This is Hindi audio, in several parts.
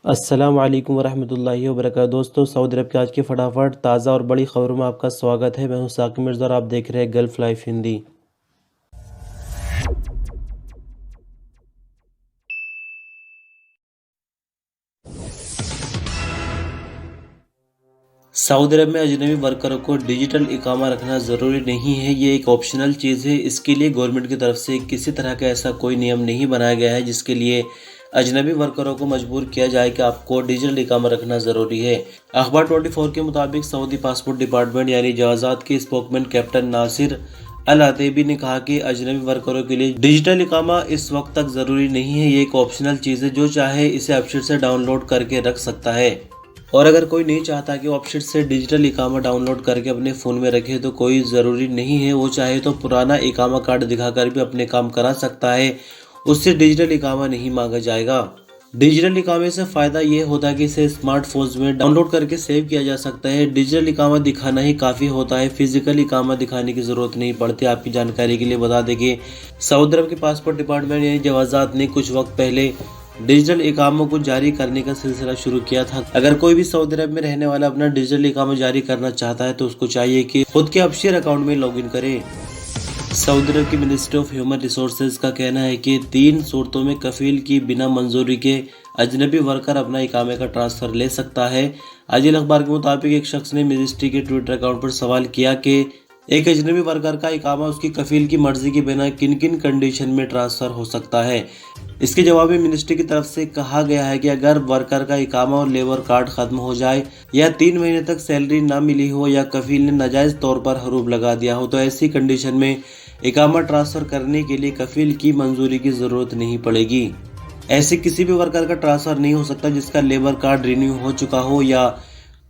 अस्सलाम वालेकुम वरहमतुल्लाहि वबरकातुहू। दोस्तों, सऊदी अरब की आज की फटाफट ताज़ा और बड़ी खबरों में आपका स्वागत है। मैं हूं साकिब मिर्ज़ा और आप देख रहे हैं गल्फ लाइफ हिंदी। सऊदी अरब में अजनबी वर्करों को डिजिटल इकामा रखना ज़रूरी नहीं है। ये एक ऑप्शनल चीज़ है। इसके लिए गवर्नमेंट की तरफ से किसी तरह का ऐसा कोई नियम नहीं बनाया गया है जिसके लिए अजनबी वर्करों को मजबूर किया जाए कि आपको डिजिटल इकामा रखना ज़रूरी है। अखबार 24 के मुताबिक सऊदी पासपोर्ट डिपार्टमेंट यानी जवाज़ात के स्पोकमैन कैप्टन नासिर अल अतैबी ने कहा कि अजनबी वर्करों के लिए डिजिटल इकामा इस वक्त तक ज़रूरी नहीं है। ये एक ऑप्शनल चीज़ है, जो चाहे इसे वेबसाइट से डाउनलोड करके रख सकता है। और अगर कोई नहीं चाहता कि वो वेबसाइट से डिजिटल इकामा डाउनलोड करके अपने फ़ोन में रखे तो कोई ज़रूरी नहीं है। वो चाहे तो पुराना इकामा कार्ड दिखाकर भी अपने काम करा सकता है, उससे डिजिटल इकामा नहीं मांगा जाएगा। डिजिटल इकामे से फ़ायदा ये होता है कि इसे स्मार्टफोन्स में डाउनलोड करके सेव किया जा सकता है। डिजिटल इकामा दिखाना ही काफ़ी होता है, फिजिकल इकामा दिखाने की ज़रूरत नहीं पड़ती। आपकी जानकारी के लिए बता दें कि सऊदी अरब के पासपोर्ट डिपार्टमेंट यानी जवाज़ात ने कुछ वक्त पहले डिजिटल इकामों को जारी करने का सिलसिला शुरू किया था। अगर कोई भी सऊदी अरब में रहने वाला अपना डिजिटल इकामा जारी करना चाहता है तो उसको चाहिए कि खुद के अपशेयर अकाउंट में लॉगिन करे। सऊदी अरब की मिनिस्ट्री ऑफ ह्यूमन रिसोर्सेज का कहना है कि 3 सूरतों में कफील की बिना मंजूरी के अजनबी वर्कर अपना इकामे का ट्रांसफ़र ले सकता है। आजिल अखबार के मुताबिक एक शख्स ने मिनिस्ट्री के ट्विटर अकाउंट पर सवाल किया कि एक अजनबी वर्कर का इकामा उसकी कफील की मर्जी के बिना किन किन कंडीशन में ट्रांसफ़र हो सकता है। इसके जवाब में मिनिस्ट्री की तरफ से कहा गया है कि अगर वर्कर का इकामा और लेबर कार्ड ख़त्म हो जाए या 3 महीने तक सैलरी ना मिली हो या कफील ने नाजायज़ तौर पर हरूब लगा दिया हो तो ऐसी कंडीशन में इकामा ट्रांसफ़र करने के लिए कफील की मंजूरी की ज़रूरत नहीं पड़ेगी। ऐसे किसी भी वर्कर का ट्रांसफ़र नहीं हो सकता जिसका लेबर कार्ड रिन्यू हो चुका हो या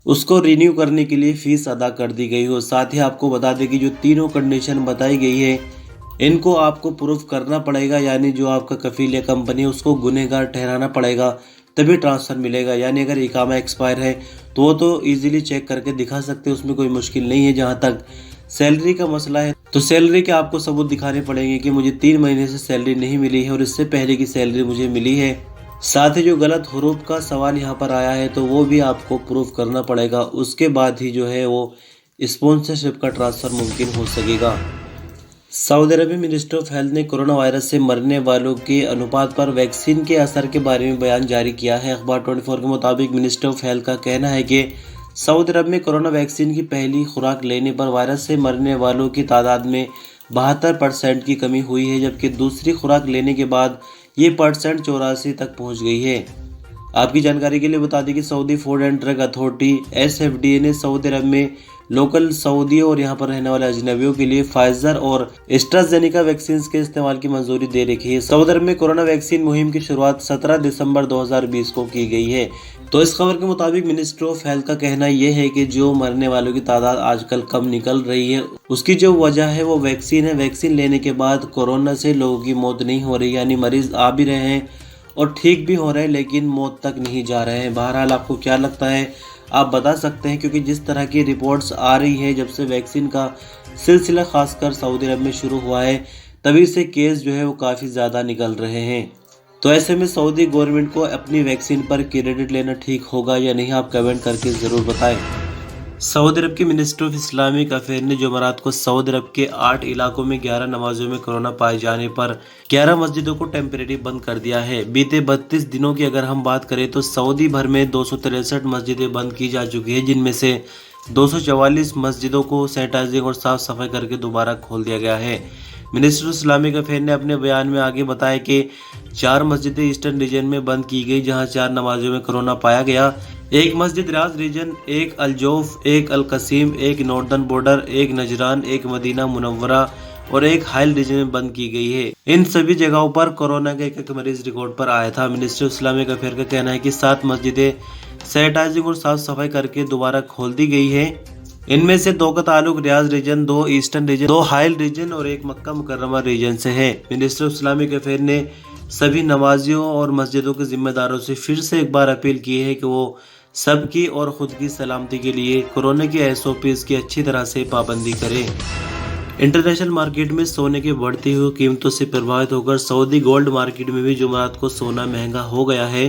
उसको रिन्यू करने के लिए फ़ीस अदा कर दी गई हो। साथ ही आपको बता दें कि जो तीनों कंडीशन बताई गई है इनको आपको प्रूफ करना पड़ेगा, यानी जो आपका कफील या कंपनी है उसको गुनहगार ठहराना पड़ेगा, तभी ट्रांसफ़र मिलेगा। यानी अगर इकामा एक्सपायर है तो वो तो इजीली चेक करके दिखा सकते हैं, उसमें कोई मुश्किल नहीं है। जहाँ तक सैलरी का मसला है तो सैलरी के आपको सबूत दिखाने पड़ेंगे कि मुझे 3 महीने से सैलरी नहीं मिली है और इससे पहले की सैलरी मुझे मिली है। साथ ही जो गलत हरूफ का सवाल यहाँ पर आया है तो वो भी आपको प्रूफ करना पड़ेगा। उसके बाद ही जो है वो स्पॉन्सरशिप का ट्रांसफ़र मुमकिन हो सकेगा। Saudi Arab ministry of health ने कोरोना वायरस से मरने वालों के अनुपात पर वैक्सीन के असर के बारे में बयान जारी किया है। अखबार 24 के मुताबिक मिनिस्ट्री ऑफ हेल्थ का कहना है कि सऊदी अरब में कोरोना वैक्सीन की पहली खुराक लेने पर वायरस से मरने वालों की तादाद में 72% की कमी हुई है, जबकि दूसरी खुराक लेने के बाद ये परसेंट 84 तक पहुंच गई है। आपकी जानकारी के लिए बता दें कि Saudi food and drug authority SFDA ने सऊदी अरब में लोकल सऊदी और यहाँ पर रहने वाले अजनबियों के लिए फाइजर और एस्ट्राजेनेका वैक्सीन के इस्तेमाल की मंजूरी दे रखी है। सऊदी अरब में कोरोना वैक्सीन मुहिम की शुरुआत 17 दिसंबर 2020 को की गई है। तो इस खबर के मुताबिक मिनिस्ट्री ऑफ हेल्थ का कहना यह है कि जो मरने वालों की तादाद आजकल कम निकल रही है उसकी जो वजह है वो वैक्सीन है। वैक्सीन लेने के बाद कोरोना से लोगों की मौत नहीं हो रही, यानी मरीज आ भी रहे हैं और ठीक भी हो रहे हैं लेकिन मौत तक नहीं जा रहे हैं। बहरहाल आपको क्या लगता है आप बता सकते हैं, क्योंकि जिस तरह की रिपोर्ट्स आ रही है जब से वैक्सीन का सिलसिला खासकर सऊदी अरब में शुरू हुआ है तभी से केस जो है वो काफ़ी ज़्यादा निकल रहे हैं। तो ऐसे में सऊदी गवर्नमेंट को अपनी वैक्सीन पर क्रेडिट लेना ठीक होगा या नहीं, आप कमेंट करके ज़रूर बताएं। सऊदी अरब की मिनिस्ट्री ऑफ इस्लामिक अफेयर ने जुमेरात को सऊदी अरब के 8 इलाकों में 11 नमाजों में कोरोना पाए जाने पर 11 मस्जिदों को टेम्परेरी बंद कर दिया है। बीते 32 दिनों की अगर हम बात करें तो सऊदी भर में 263 मस्जिदें बंद की जा चुकी है, जिनमें से 244 मस्जिदों को सैनिटाइजिंग और साफ सफाई करके दोबारा खोल दिया गया है। मिनिस्ट्री ऑफ इस्लामिक अफेयर ने अपने बयान में आगे बताया कि 4 मस्जिदें ईस्टर्न रीजन में बंद की गई जहां 4 नमाजों में कोरोना पाया गया। एक मस्जिद रियाज रीजन, एक अलजौफ, एक अल कसीम, एक नॉर्दर्न बॉर्डर, एक नजरान, एक मदीना मुनव्वरा और एक हाइल रीजन में बंद की गई है। इन सभी जगहों पर कोरोना का एक मरीज रिकॉर्ड पर आया था। मिनिस्ट्री ऑफ इस्लामिक अफेयर का कहना है कि 7 मस्जिदें सैनिटाइजिंग और साफ सफाई करके दोबारा खोल दी गई है। इनमें से 2 का ताल्लुक रियाज रीजन, 2 ईस्टर्न रीजन, 2 हाइल रीजन और 1 मक्का मुकर्रमा रीजन से है। मिनिस्ट्री ऑफ इस्लामिक अफेयर ने सभी नमाजियों और मस्जिदों के जिम्मेदारों से फिर से एक बार अपील की है कि वो सबकी और खुद की सलामती के लिए कोरोना की SOPs की अच्छी तरह से पाबंदी करें। इंटरनेशनल मार्केट में सोने की बढ़ती हुई कीमतों से प्रभावित होकर सऊदी गोल्ड मार्केट में भी जुमेरात को सोना महंगा हो गया है।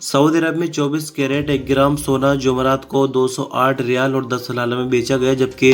सऊदी अरब में 24 कैरेट 1 ग्राम सोना जुमेरात को 208 रियाल और 10 हलाला में बेचा गया, जबकि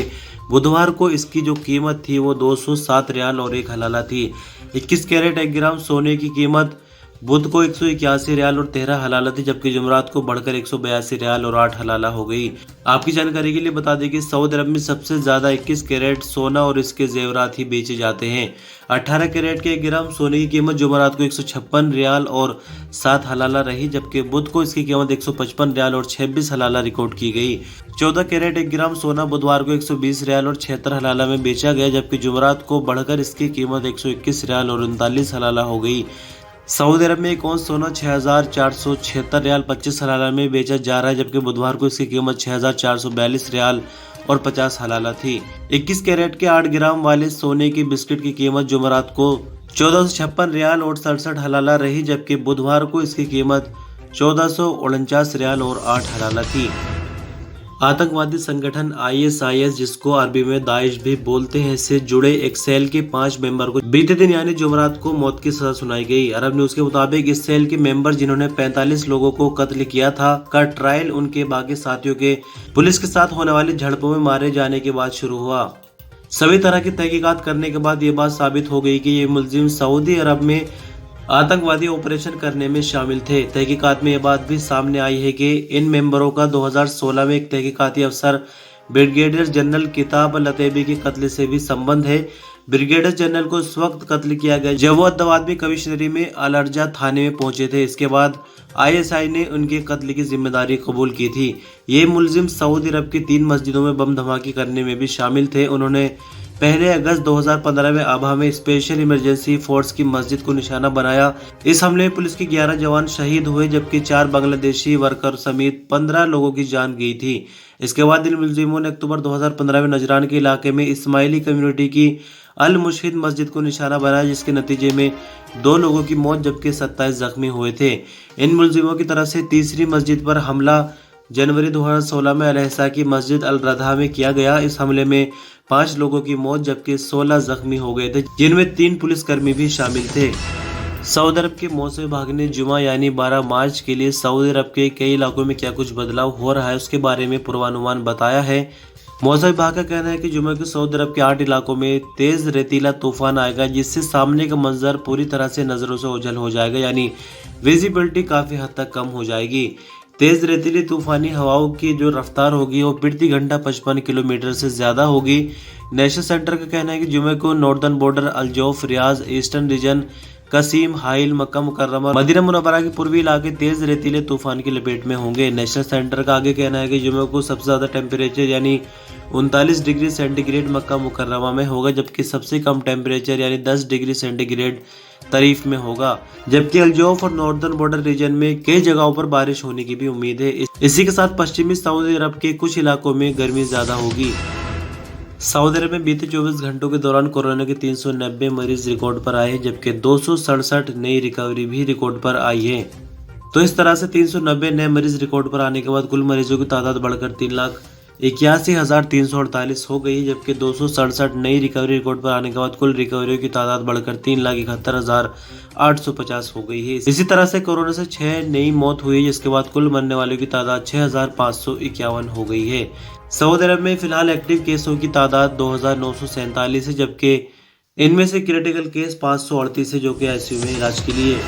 बुधवार को इसकी जो कीमत थी वो 207 रियाल और 1 हलाला थी। 21 कैरेट 1 ग्राम सोने की कीमत बुध को 181 रियाल और 13 हलाला थी, जबकि जुमेरात को बढ़कर 182 रियाल और 8 हलाला हो गई। आपकी जानकारी के लिए बता दें कि सऊदी अरब में सबसे ज्यादा 21 कैरेट सोना और इसके जेवरात ही बेचे जाते हैं। 18 कैरेट के 1 ग्राम सोने की कीमत जुमेरात को 156 रियाल और 7 हलाला रही, जबकि बुध को इसकी कीमत 155 रियाल और 26 हलाला रिकॉर्ड की गई। 14 कैरेट 1 ग्राम सोना बुधवार को 120 रियाल और 76 हलाला में बेचा गया, जबकि जुमेरात को बढ़कर इसकी कीमत 121 रियाल और 39 हलाला हो गई। सऊदी अरब में एक औंस सोना 6,476 रियाल 25 हलाला में बेचा जा रहा है, जबकि बुधवार को इसकी कीमत 6,442 रियाल और 50 हलाला थी। 21 कैरेट के 8 ग्राम वाले सोने की बिस्किट की कीमत जुमेरात को 1456 रियाल और 67 हलाला रही, जबकि बुधवार को इसकी कीमत 1449 रियाल और 8 हलाला थी। आतंकवादी संगठन ISIS, जिसको अरबी में दाइश भी बोलते हैं, से जुड़े एक सेल के 5 मेंबर को बीते दिन यानी जुमेरात को मौत की सजा सुनाई गई। अरब न्यूज के मुताबिक इस सेल के मेंबर, जिन्होंने 45 लोगों को कत्ल किया था, का ट्रायल उनके बाकी साथियों के पुलिस के साथ होने वाली झड़पों में मारे जाने के बाद शुरू हुआ। सभी तरह की तहकीकात करने के बाद ये बात साबित हो गई कि ये मुलजिम सऊदी अरब में आतंकवादी ऑपरेशन करने में शामिल थे। तहकीकात में यह बात भी सामने आई है कि इन मेंबरों का 2016 में एक तहकीकाती अफसर ब्रिगेडियर जनरल किताब लतेबी के कत्ल से भी संबंध है। ब्रिगेडियर जनरल को उस वक्त कत्ल किया गया जब वो अद्दवादमी कमिश्नरी में अलर्जा थाने में पहुंचे थे। इसके बाद ISI ने उनके कत्ल की जिम्मेदारी कबूल की थी। ये मुलजिम सऊदी अरब की 3 मस्जिदों में बम धमाके करने में भी शामिल थे। उन्होंने पहले अगस्त 2015 में आभा में स्पेशल इमरजेंसी फोर्स की मस्जिद को निशाना बनाया। इस हमले में पुलिस के 11 जवान शहीद हुए, जबकि 4 बांग्लादेशी वर्कर समेत 15 लोगों की जान गई थी। इसके बाद इन मुलजिमों ने अक्टूबर 2015 में नजरान के इलाके में इस्माइली कम्युनिटी की अल मुशीद मस्जिद को निशाना बनाया, जिसके नतीजे में 2 लोगों की मौत जबकि 27 जख्मी हुए थे। इन मुलजिमों की तरफ से तीसरी मस्जिद पर हमला जनवरी 2016 में अल-अहसा की मस्जिद अल रधा में किया गया। इस हमले में 5 लोगों की मौत जबकि 16 जख्मी हो गए थे, जिनमें 3 पुलिसकर्मी भी शामिल थे। सऊदी अरब के मौसम विभाग ने जुमा यानी 12 मार्च के लिए सऊदी अरब के कई इलाकों में क्या कुछ बदलाव हो रहा है उसके बारे में पूर्वानुमान बताया है। मौसम विभाग का कहना है कि जुमे को सऊदी अरब के 8 इलाकों में तेज रेतीला तूफान आएगा, जिससे सामने का मंजर पूरी तरह से नजरों से ओझल हो जाएगा, यानी विजिबिलिटी काफी हद तक कम हो जाएगी। तेज रेतीली तूफानी हवाओं की जो रफ्तार होगी वो प्रति घंटा 55 किलोमीटर से ज्यादा होगी। नेशनल सेंटर का कहना है कि जुमे को नॉर्दर्न बॉर्डर, अल-जौफ, रियाज, ईस्टर्न रीजन, कसीम, हाइल, मक्का मुकर्रमा, मदीना मुनव्वरा के पूर्वी इलाके तेज रेतीले तूफान की लपेट में होंगे। नेशनल सेंटर का आगे कहना है कि जुमे को सबसे ज्यादा टेम्परेचर यानी 39 डिग्री सेंटीग्रेड मक्का मुकर्रमा में होगा, जबकि सबसे कम टेम्परेचर यानी 10 डिग्री सेंटीग्रेड तारीफ में होगा। जबकि अल-जौफ और नॉर्दर्न बॉर्डर रीजन में कई जगहों पर बारिश होने की भी उम्मीद है। इसी के साथ पश्चिमी सऊदी अरब के कुछ इलाकों में गर्मी ज्यादा होगी। सऊदी अरब में बीते 24 घंटों के दौरान कोरोना के 390 मरीज रिकॉर्ड पर आए हैं, जबकि 267 नई रिकवरी भी रिकॉर्ड पर आई है। तो इस तरह से 390 नए मरीज रिकॉर्ड पर आने के बाद कुल मरीजों की तादाद बढ़कर 3,81,348 हो गई, जबकि 267 नई रिकवरी रिकॉर्ड पर आने के बाद कुल रिकवरियों की तादाद बढ़कर 3,71,850 हो गई है। इसी तरह से कोरोना से 6 नई मौत हुई, जिसके बाद कुल मरने वालों की तादाद 6,551 हो गई है। सऊदी अरब में फिलहाल एक्टिव केसों की तादाद 2,947 है, जबकि इनमें से क्रिटिकल केस 538 है, जो कि ICU में इलाज के लिए।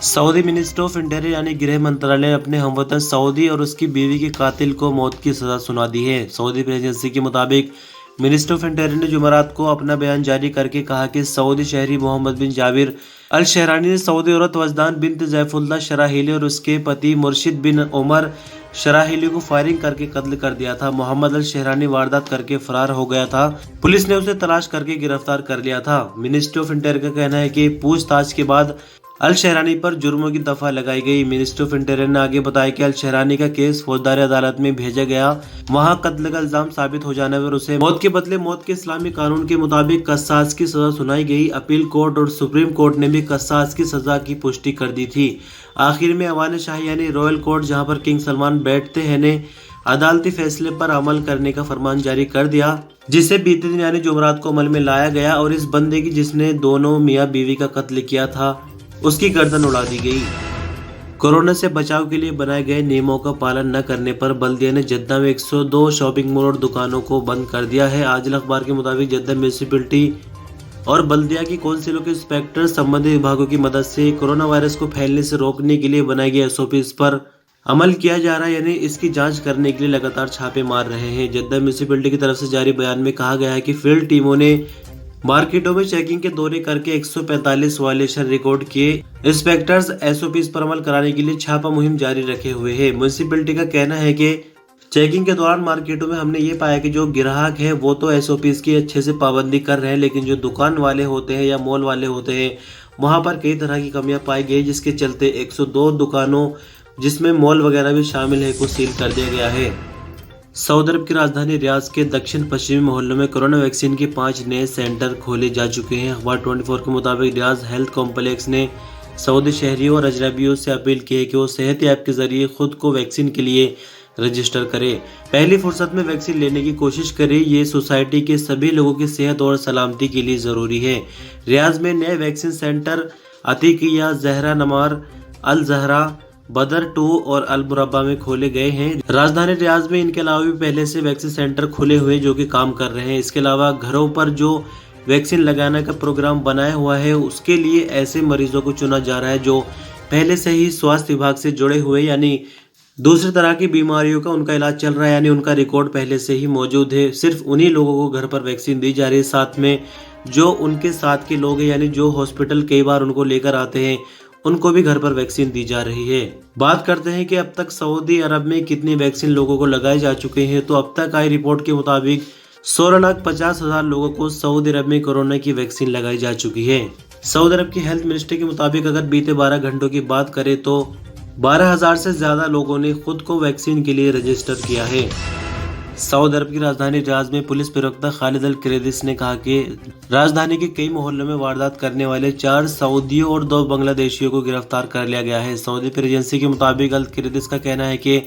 सऊदी मिनिस्ट्री ऑफ इंटीरियर यानी गृह मंत्रालय ने अपने हमवतन सऊदी और उसकी बीवी के कातिल को मौत की सजा सुना दी है। सऊदी प्रेस एजेंसी के मुताबिक मिनिस्ट्री ऑफ इंटीरियर ने जुमेरात को अपना बयान जारी करके कहा कि सऊदी शहरी मोहम्मद बिन जाबिर अल शहरानी ने सऊदी औरत वजदान बिन्त जैफुल्लाह शराहिली और उसके पति मुर्शिद बिन उमर शराहिली को फायरिंग करके कत्ल कर दिया था। मोहम्मद अल शहरानी वारदात करके फरार हो गया था। पुलिस ने उसे तलाश करके गिरफ्तार कर लिया था। मिनिस्ट्री ऑफ इंटीरियर का कहना है कि पूछताछ के बाद अल शहरानी पर जुर्मों की दफा लगाई गई। मिनिस्ट्री ऑफ इंटीरियर ने आगे बताया कि अल शहरानी का केस फौजदारी अदालत में भेजा गया। वहां कत्ल का इल्जाम साबित हो जाने पर उसे मौत के बदले मौत के इस्लामी कानून के मुताबिक कसास की सजा सुनाई गई। अपील कोर्ट और सुप्रीम कोर्ट ने भी कसास की सजा की पुष्टि कर दी थी। आखिर में अवान शाही यानी रॉयल कोर्ट, जहाँ पर किंग सलमान बैठते हैं, ने अदालती फैसले पर अमल करने का फरमान जारी कर दिया, जिसे बीते दिन यानी जुमेरात को अमल में लाया गया और इस बंदे की जिसने दोनों मियाँ बीवी का कत्ल किया था उसकी गर्दन उड़ा दी गई। कोरोना से बचाव के लिए बनाए गए नियमों का पालन न करने पर बल्दिया ने जद्दा में 102 शॉपिंग मॉल और दुकानों को बंद कर दिया है। आजिल अखबार के मुताबिक जद्दा म्यूनिसिपैलिटी और बल्दिया की कौंसिलों के इंस्पेक्टर संबंधित विभागों की मदद से कोरोना वायरस को फैलने से रोकने के लिए बनाए गए एसओपीज पर अमल किया जा रहा है, यानी इसकी जांच करने के लिए लगातार छापे मार रहे हैं। जद्दा म्यूनिसिपैलिटी की तरफ से जारी बयान में कहा गया है कि फील्ड टीमों ने मार्केटों में चेकिंग के दौरे करके 145 वायलेशन रिकॉर्ड किए। इंस्पेक्टर्स एसओपीज पर अमल कराने के लिए छापा मुहिम जारी रखे हुए हैं। म्यूनिसिपैलिटी का कहना है कि चेकिंग के दौरान मार्केटों में हमने ये पाया कि जो ग्राहक है वो तो एसओपीज की अच्छे से पाबंदी कर रहे हैं, लेकिन जो दुकान वाले होते हैं या मॉल वाले होते हैं वहां पर कई तरह की कमियां पाई गई, जिसके चलते 102 दुकानों जिसमें मॉल वगैरह भी शामिल है को सील कर दिया गया है। सऊदी अरब की राजधानी रियाद के दक्षिण पश्चिमी मोहल्लों में कोरोना वैक्सीन के 5 नए सेंटर खोले जा चुके हैं। अखबार 24 के मुताबिक रियाद हेल्थ कॉम्प्लेक्स ने सऊदी शहरियों और अजनबियों से अपील की है कि वो सेहत ऐप के जरिए खुद को वैक्सीन के लिए रजिस्टर करें। पहली फुर्सत में वैक्सीन लेने की कोशिश करें, ये सोसाइटी के सभी लोगों की सेहत और सलामती के लिए जरूरी है। रियाद में नए वैक्सीन सेंटर अतीकिया, जहरा नमार, अल जहरा, बदर 2 और अल मुरब्बा में खोले गए हैं। राजधानी रियाद में इनके अलावा भी पहले से वैक्सीन सेंटर खुले हुए जो कि काम कर रहे हैं। इसके अलावा घरों पर जो वैक्सीन लगाने का प्रोग्राम बनाया हुआ है उसके लिए ऐसे मरीजों को चुना जा रहा है जो पहले से ही स्वास्थ्य विभाग से जुड़े हुए, यानी दूसरी तरह की बीमारियों का उनका इलाज चल रहा है, यानी उनका रिकॉर्ड पहले से ही मौजूद है। सिर्फ उन्हीं लोगों को घर पर वैक्सीन दी जा रही है। साथ में जो उनके साथ के लोग हैं, यानी जो हॉस्पिटल कई बार उनको लेकर आते हैं, उनको भी घर पर वैक्सीन दी जा रही है। बात करते हैं कि अब तक सऊदी अरब में कितनी वैक्सीन लोगों को लगाए जा चुके हैं, तो अब तक आई रिपोर्ट के मुताबिक 16,50,000 लोगों को सऊदी अरब में कोरोना की वैक्सीन लगाई जा चुकी है। सऊदी अरब की हेल्थ मिनिस्ट्री के मुताबिक अगर बीते 12 घंटों की बात करें तो 12,000 से ज्यादा लोगों ने खुद को वैक्सीन के लिए रजिस्टर किया है। सऊदी अरब की राजधानी रियाद में पुलिस प्रवक्ता खालिद अल क्रेदिस ने कहा कि राजधानी के कई मोहल्लों में वारदात करने वाले 4 सऊदियों और 2 बांग्लादेशियों को गिरफ्तार कर लिया गया है। सऊदी प्रेस एजेंसी के मुताबिक अल क्रेदिस का कहना है कि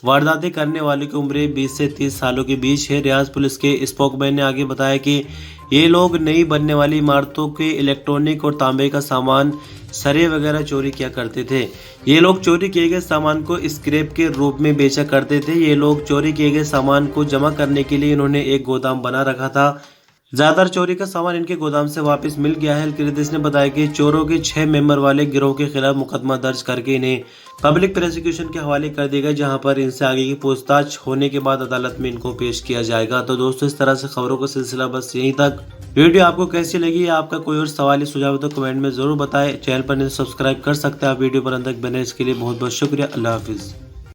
वारदातें करने वालों की उम्र 20 से 30 सालों के बीच है। रियाद पुलिस के स्पोकमैन ने आगे बताया कि ये लोग नई बनने वाली इमारतों के इलेक्ट्रॉनिक और तांबे का सामान, सरे वगैरह चोरी किया करते थे। ये लोग चोरी किए गए सामान को स्क्रैप के रूप में बेचा करते थे। ये लोग चोरी किए गए सामान को जमा करने के लिए इन्होंने एक गोदाम बना रखा था। ज्यादातर चोरी का सामान इनके गोदाम से वापस मिल गया है। क्रेदिस ने बताया कि चोरों के 6 मेंबर वाले गिरोह के खिलाफ मुकदमा दर्ज करके इन्हें पब्लिक प्रोसिक्यूशन के हवाले कर देगा, जहां पर इनसे आगे की पूछताछ होने के बाद अदालत में इनको पेश किया जाएगा। तो दोस्तों, इस तरह से खबरों का सिलसिला बस यहीं तक। वीडियो आपको कैसी लगी, आपका कोई और सवाल या सुझाव तो कमेंट में जरूर बताएं। चैनल पर नहीं सब्सक्राइब कर सकते हैं आप। वीडियो पर अंत तक बने इसके लिए बहुत बहुत शुक्रिया। अल्लाह हाफिज।